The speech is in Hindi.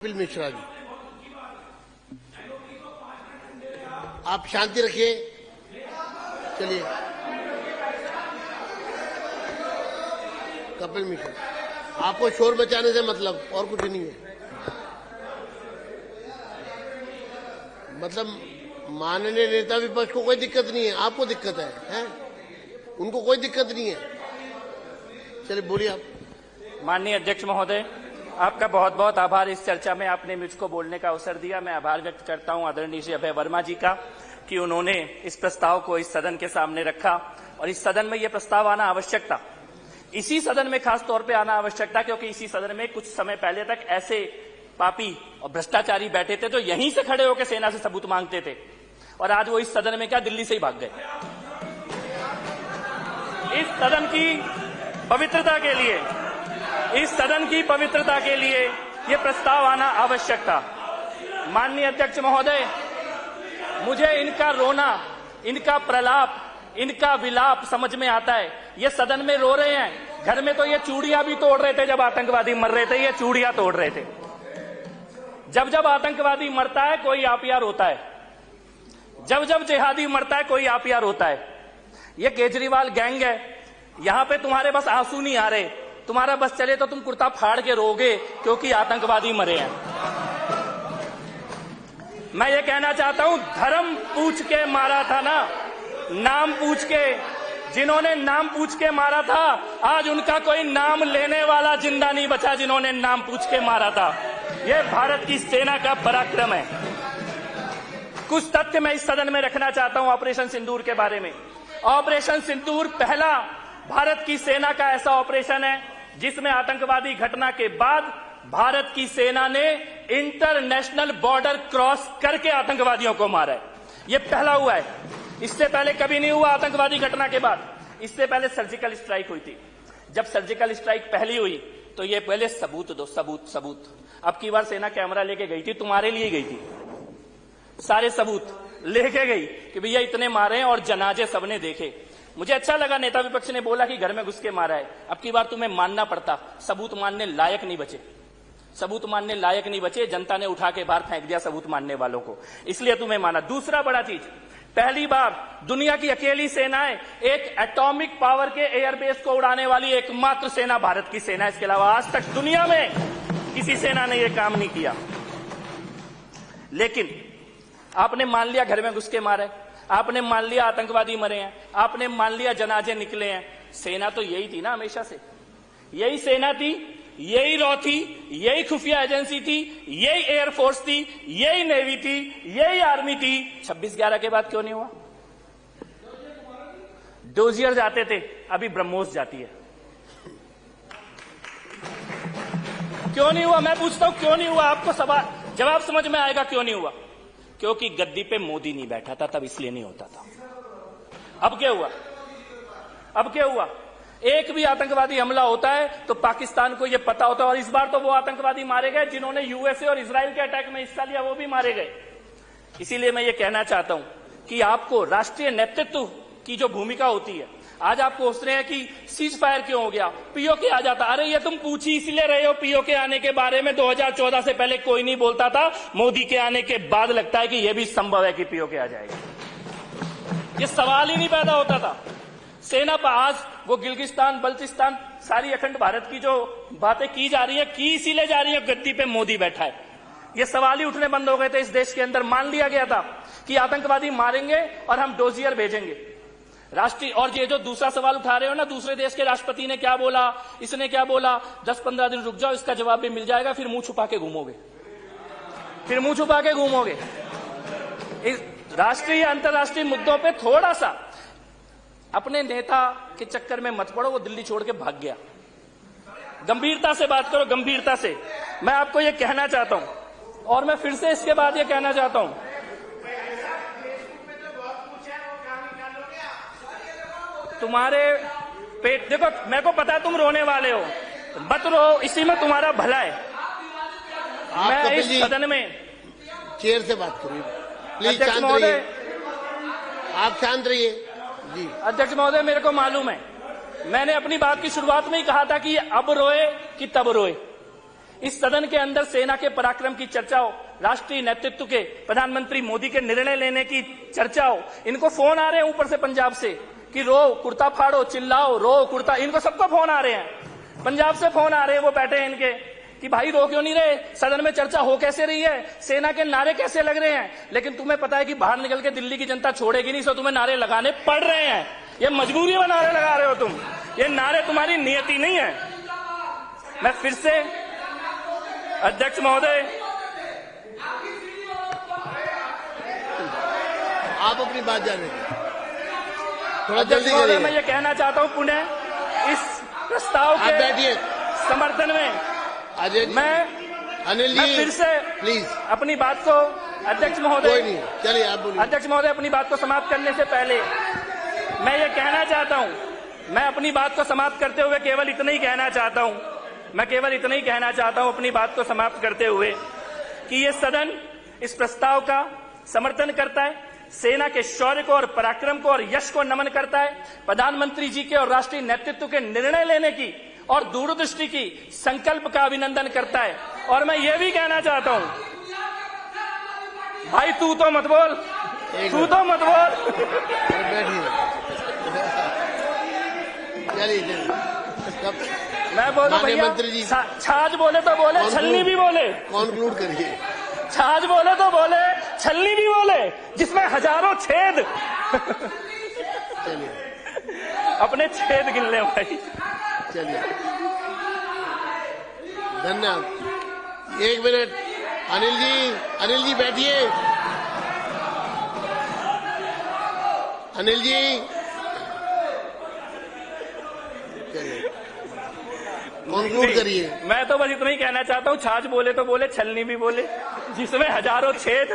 कपिल मिश्रा जी, आप शांति रखिए। चलिए, कपिल मिश्रा, आपको शोर मचाने से मतलब और कुछ नहीं है। मतलब माननीय नेता विपक्ष को कोई दिक्कत नहीं है, आपको दिक्कत है? उनको कोई दिक्कत नहीं है। चलिए बोलिए आप। माननीय अध्यक्ष महोदय, आपका बहुत बहुत आभार। इस चर्चा में आपने मुझको बोलने का अवसर दिया। मैं आभार व्यक्त करता हूं आदरणीय श्री अभय वर्मा जी का कि उन्होंने इस प्रस्ताव को इस सदन के सामने रखा और इस सदन में यह प्रस्ताव आना आवश्यक था। इसी सदन में खास तौर पे आना आवश्यक था क्योंकि इसी सदन में कुछ समय पहले तक ऐसे पापी और भ्रष्टाचारी बैठे थे जो यहीं से खड़े होकर सेना से सबूत मांगते थे और आज वो इस सदन में क्या दिल्ली से ही भाग गए। इस सदन की पवित्रता के लिए, इस सदन की पवित्रता के लिए यह प्रस्ताव आना आवश्यक था। माननीय अध्यक्ष महोदय, मुझे इनका रोना, इनका प्रलाप, इनका विलाप समझ में आता है। ये सदन में रो रहे हैं, घर में तो ये चूड़ियां भी तोड़ रहे थे। जब आतंकवादी मर रहे थे ये चूड़ियां तोड़ रहे थे। जब जब आतंकवादी मरता है कोई आपिया रोता है, जब जब जिहादी मरता है कोई आपिया रोता है। ये केजरीवाल गैंग है, यहां पे तुम्हारे बस आंसू नहीं आ रहे, तुम्हारा बस चले तो तुम कुर्ता फाड़ के रोगे क्योंकि आतंकवादी मरे हैं। मैं ये कहना चाहता हूं, धर्म पूछ के मारा था ना, नाम पूछ के। जिन्होंने नाम पूछ के मारा था आज उनका कोई नाम लेने वाला जिंदा नहीं बचा जिन्होंने नाम पूछ के मारा था। ये भारत की सेना का पराक्रम है। कुछ तथ्य मैं इस सदन में रखना चाहता हूं ऑपरेशन सिंदूर के बारे में। ऑपरेशन सिंदूर पहला भारत की सेना का ऐसा ऑपरेशन है जिसमें आतंकवादी घटना के बाद भारत की सेना ने इंटरनेशनल बॉर्डर क्रॉस करके आतंकवादियों को मारा है। यह पहला हुआ है, इससे पहले कभी नहीं हुआ आतंकवादी घटना के बाद। इससे पहले सर्जिकल स्ट्राइक हुई थी। जब सर्जिकल स्ट्राइक पहली हुई तो ये पहले सबूत दो, सबूत सबूत। अब की बार सेना कैमरा लेके गई थी, तुम्हारे लिए गई थी, सारे सबूत लेके गई कि भैया इतने मारे हैं और जनाजे सबने देखे। मुझे अच्छा लगा नेता विपक्ष ने बोला कि घर में घुस के मारा है। अब की बार तुम्हें मानना पड़ता, सबूत मानने लायक नहीं बचे, सबूत मानने लायक नहीं बचे। जनता ने उठा के बाहर फेंक दिया सबूत मानने वालों को, इसलिए तुम्हें माना। दूसरा बड़ा चीज, पहली बार दुनिया की अकेली सेनाएं एक एटॉमिक पावर के एयरबेस को उड़ाने वाली एकमात्र सेना भारत की सेना। इसके अलावा आज तक दुनिया में किसी सेना ने यह काम नहीं किया। लेकिन आपने मान लिया घर में घुस के मारे, आपने मान लिया आतंकवादी मरे हैं, आपने मान लिया जनाजे निकले हैं। सेना तो यही थी ना हमेशा से, यही सेना थी, यही रॉ थी, यही खुफिया एजेंसी थी, यही एयरफोर्स थी, यही नेवी थी, यही आर्मी थी। 26/11 के बाद क्यों नहीं हुआ? डोजियर जाते थे, अभी ब्रह्मोस जाती है। क्यों नहीं हुआ? मैं पूछता हूं क्यों नहीं हुआ? आपको सवाल जवाब समझ में आएगा क्यों नहीं हुआ। क्योंकि गद्दी पे मोदी नहीं बैठा था, तब इसलिए नहीं होता था। अब क्या हुआ? अब क्या हुआ? एक भी आतंकवादी हमला होता है तो पाकिस्तान को यह पता होता है। और इस बार तो वो आतंकवादी मारे गए जिन्होंने यूएसए और इजराइल के अटैक में हिस्सा लिया, वो भी मारे गए। इसीलिए मैं ये कहना चाहता हूं कि आपको राष्ट्रीय नेतृत्व की जो भूमिका होती है, आज आप पूछ रहे हैं कि सीज फायर क्यों हो गया, पीओके आ जाता। अरे ये तुम पूछ ही इसलिए रहे हो पीओके आने के बारे में। 2014 से पहले कोई नहीं बोलता था, मोदी के आने के बाद लगता है कि यह भी संभव है कि पीओके आ जाएगा। ये सवाल ही नहीं पैदा होता था। सेना पर आज वो गिलगिस्तान, बल्चिस्तान, सारी अखंड भारत की जो बातें की जा रही है, की इसीलिए जा रही है गद्दी पे मोदी बैठा है। ये सवाल ही उठने बंद हो गए थे इस देश के अंदर। मान लिया गया था कि आतंकवादी मारेंगे और हम डोजियर भेजेंगे राष्ट्रीय। और ये जो दूसरा सवाल उठा रहे हो ना, दूसरे देश के राष्ट्रपति ने क्या बोला, इसने क्या बोला, 10-15 दिन रुक जाओ, इसका जवाब भी मिल जाएगा। फिर मुंह छुपा के घूमोगे, फिर मुंह छुपा के घूमोगे। इस राष्ट्रीय अंतर्राष्ट्रीय मुद्दों पे थोड़ा सा अपने नेता के चक्कर में मत पड़ो। वो दिल्ली छोड़ के भाग गया। गंभीरता से बात करो, गंभीरता से। मैं आपको ये कहना चाहता हूं और मैं फिर से इसके बाद ये कहना चाहता हूं, तुम्हारे पेट देखो, मेरे को पता है तुम रोने वाले हो, मत रो, इसी में तुम्हारा भला है। मैं इस सदन में चेयर से बात करिए प्लीज, शांत रहिए, आप शांत रहिए जी। अध्यक्ष महोदय, मेरे को मालूम है, मैंने अपनी बात की शुरुआत में ही कहा था कि अब रोए कि तब रोए। इस सदन के अंदर सेना के पराक्रम की चर्चा हो, राष्ट्रीय नेतृत्व के, प्रधानमंत्री मोदी के निर्णय लेने की चर्चा हो। इनको फोन आ रहे हैं ऊपर से पंजाब से कि रो, कुर्ता फाड़ो, चिल्लाओ, रो, कुर्ता, इनको सबको फोन आ रहे हैं। पंजाब से फोन आ रहे हैं, वो बैठे हैं इनके कि भाई रो क्यों नहीं रहे, सदन में चर्चा हो कैसे रही है, सेना के नारे कैसे लग रहे हैं। लेकिन तुम्हें पता है कि बाहर निकल के दिल्ली की जनता छोड़ेगी नहीं, सो तुम्हें नारे लगाने पड़ रहे हैं। ये मजबूरी में नारे लगा रहे हो तुम, ये नारे तुम्हारी नियति नहीं है। मैं फिर से अध्यक्ष महोदय, आप अपनी बात जाने थोड़ा जल्दी महोदय, करिए। मैं ये कहना चाहता हूं पुनः इस प्रस्ताव आप के बैठिए। समर्थन में अजय जी, मैं अनिल जी फिर से प्लीज। अपनी बात को अध्यक्ष कोई महोदय, नहीं, चलिए आप बोलिए। अध्यक्ष महोदय, अपनी बात को समाप्त करने से पहले मैं ये कहना चाहता हूं, मैं अपनी बात को समाप्त करते हुए केवल इतना ही कहना चाहता हूं, मैं केवल इतना ही कहना चाहता हूं अपनी बात को समाप्त करते हुए कि ये सदन इस प्रस्ताव का समर्थन करता है, सेना के शौर्य को और पराक्रम को और यश को नमन करता है, प्रधानमंत्री जी के और राष्ट्रीय नेतृत्व के निर्णय लेने की और दूरदृष्टि की संकल्प का अभिनंदन करता है। और मैं ये भी कहना चाहता हूं, भाई तू तो मत बोल, तू तो मत बोल। बैठिए, चलिए मैं बोलूं माननीय भैया, मंत्री जी। छाछ बोले तो बोले, छलनी भी बोले, कॉन्क्लूड करिए। छाछ बोले तो बोले, छलनी भी बोले, जिसमें हजारों छेद। चलिए अपने छेद गिन ले भाई। चलिए, धन्यवाद। एक मिनट, अनिल जी बैठिए। अनिल जी चलिए कॉन्क्लूड करिए। मैं तो बस इतना ही कहना चाहता हूं, छाछ बोले तो बोले, छलनी भी बोले, जिसमें हजारों छेद।